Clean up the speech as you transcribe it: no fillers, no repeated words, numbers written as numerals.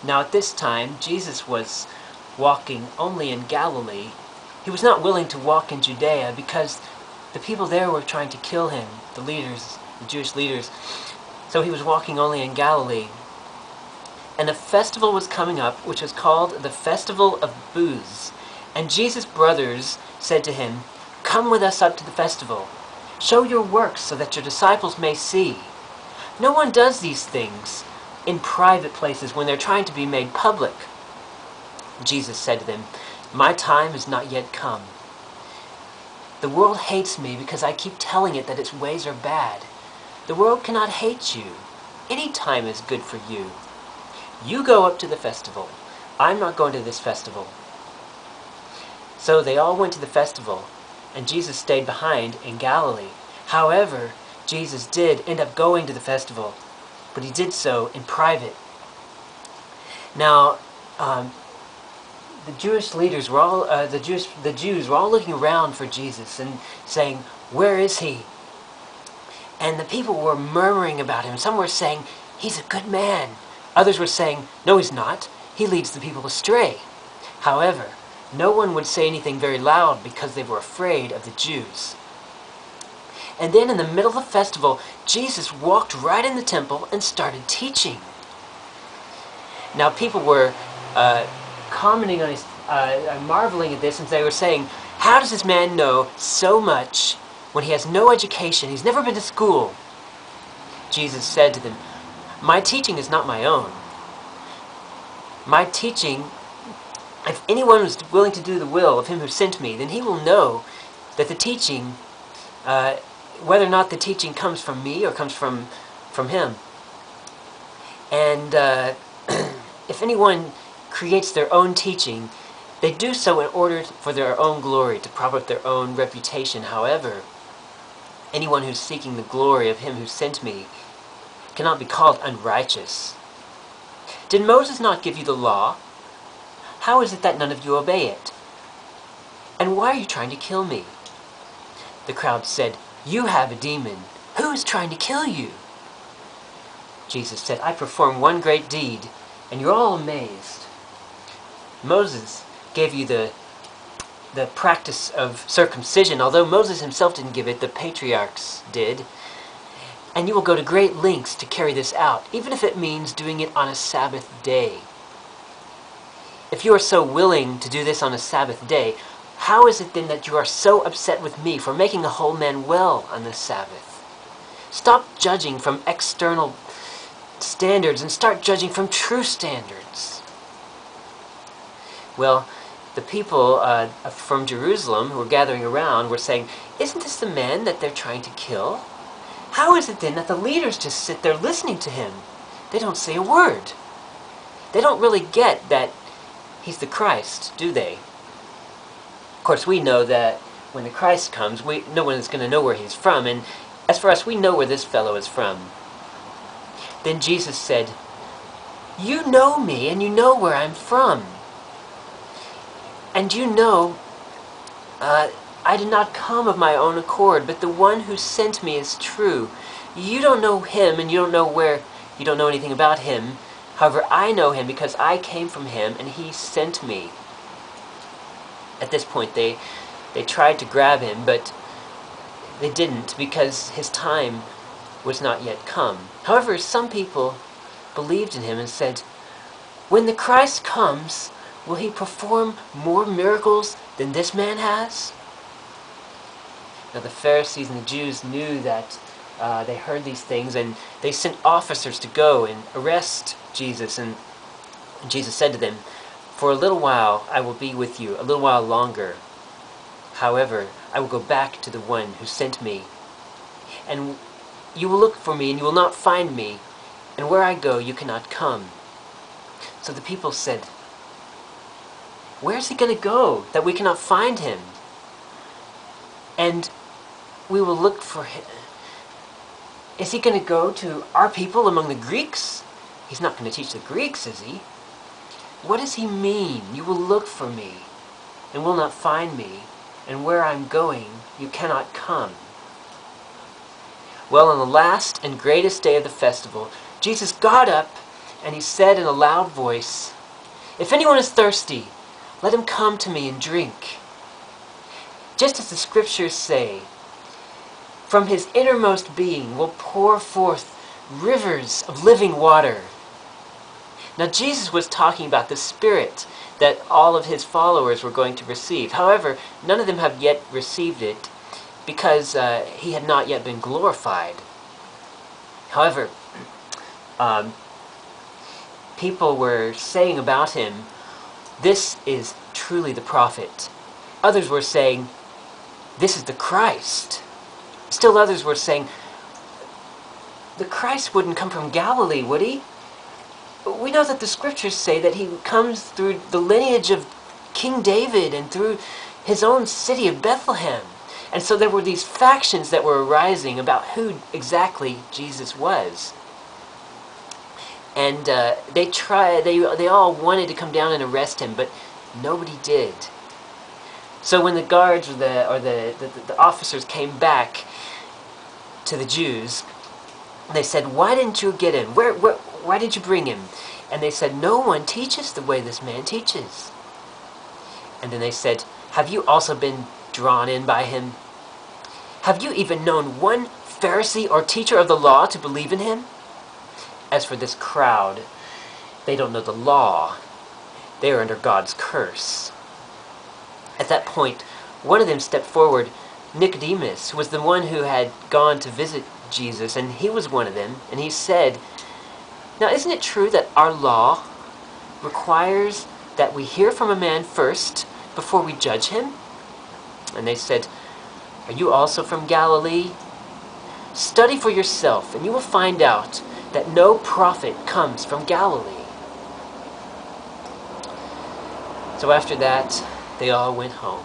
Now at this time, Jesus was walking only in Galilee. He was not willing to walk in Judea because the people there were trying to kill him, the leaders, the Jewish leaders. So he was walking only in Galilee. And a festival was coming up, which was called the Festival of Booths. And Jesus' brothers said to him, "Come with us up to the festival. Show your works so that your disciples may see. No one does these things in private places when they're trying to be made public." Jesus said to them, "My time has not yet come. The world hates me because I keep telling it that its ways are bad. The world cannot hate you. Any time is good for you. You go up to the festival. I'm not going to this festival." So they all went to the festival, and Jesus stayed behind in Galilee. However, Jesus did end up going to the festival, but he did so in private. Now, the Jewish leaders were all the Jews were all looking around for Jesus and saying, "Where is he?" And the people were murmuring about him. Some were saying, "He's a good man." Others were saying, "No, he's not. He leads the people astray." However, no one would say anything very loud because they were afraid of the Jews. And then in the middle of the festival, Jesus walked right in the temple and started teaching. Now people were commenting on his, marveling at this, and they were saying, "How does this man know so much when he has no education? He's never been to school." Jesus said to them, "My teaching is not my own. My teaching, if anyone is willing to do the will of him who sent me, then he will know that the teaching, whether or not the teaching comes from me or comes from him. And if anyone creates their own teaching, they do so in order for their own glory, to prop up their own reputation. However, anyone who's seeking the glory of him who sent me cannot be called unrighteous. Did Moses not give you the law? How is it that none of you obey it? And why are you trying to kill me?" The crowd said, "You have a demon. Who is trying to kill you?" Jesus said, "I perform one great deed, and you're all amazed. Moses gave you the practice of circumcision, although Moses himself didn't give it, the patriarchs did. And you will go to great lengths to carry this out, even if it means doing it on a Sabbath day. If you are so willing to do this on a Sabbath day, how is it then that you are so upset with me for making a whole man well on the Sabbath? Stop judging from external standards and start judging from true standards." Well, the people from Jerusalem who were gathering around were saying, "Isn't this the man that they're trying to kill? How is it then that the leaders just sit there listening to him? They don't say a word. They don't really get that he's the Christ, do they?" Of course, we know that when the Christ comes, no one is going to know where he's from. And as for us, we know where this fellow is from. Then Jesus said, "You know me, and you know where I'm from. And you know I did not come of my own accord, but the one who sent me is true. You don't know him, and you don't know anything about him. However, I know him because I came from him, and he sent me." At this point, they tried to grab him, but they didn't because his time was not yet come. However, some people believed in him and said, "When the Christ comes, will he perform more miracles than this man has?" Now the Pharisees and the Jews knew that they heard these things, and they sent officers to go and arrest Jesus. And Jesus said to them, "For a little while I will be with you, a little while longer. However, I will go back to the one who sent me. And you will look for me, and you will not find me. And where I go, you cannot come." So the people said, "Where's he going to go that we cannot find him? And we will look for him. Is he going to go to our people among the Greeks? He's not going to teach the Greeks, is he? What does he mean? You will look for me and will not find me, and where I'm going, you cannot come." Well, on the last and greatest day of the festival, Jesus got up And he said in a loud voice, "If anyone is thirsty, let him come to me and drink. Just as the scriptures say, from his innermost being will pour forth rivers of living water." Now Jesus was talking about the Spirit that all of his followers were going to receive. However, none of them have yet received it because he had not yet been glorified. However, people were saying about him, "This is truly the prophet." Others were saying, "This is the Christ." Still others were saying, "The Christ wouldn't come from Galilee, would he? We know that the scriptures say that he comes through the lineage of King David and through his own city of Bethlehem." And so there were these factions that were arising about who exactly Jesus was. And they all wanted to come down and arrest him, but nobody did. So when the guards or the officers came back to the Jews, they said, "Why didn't you get him? Why did you bring him?" And they said, "No one teaches the way this man teaches." And then they said, "Have you also been drawn in by him? Have you even known one Pharisee or teacher of the law to believe in him? As for this crowd, they don't know the law. They are under God's curse." At that point, one of them stepped forward, Nicodemus, who was the one who had gone to visit Jesus, and he was one of them, and he said, "Now isn't it true that our law requires that we hear from a man first before we judge him?" And they said, "Are you also from Galilee? Study for yourself, and you will find out that no prophet comes from Galilee." So after that, they all went home.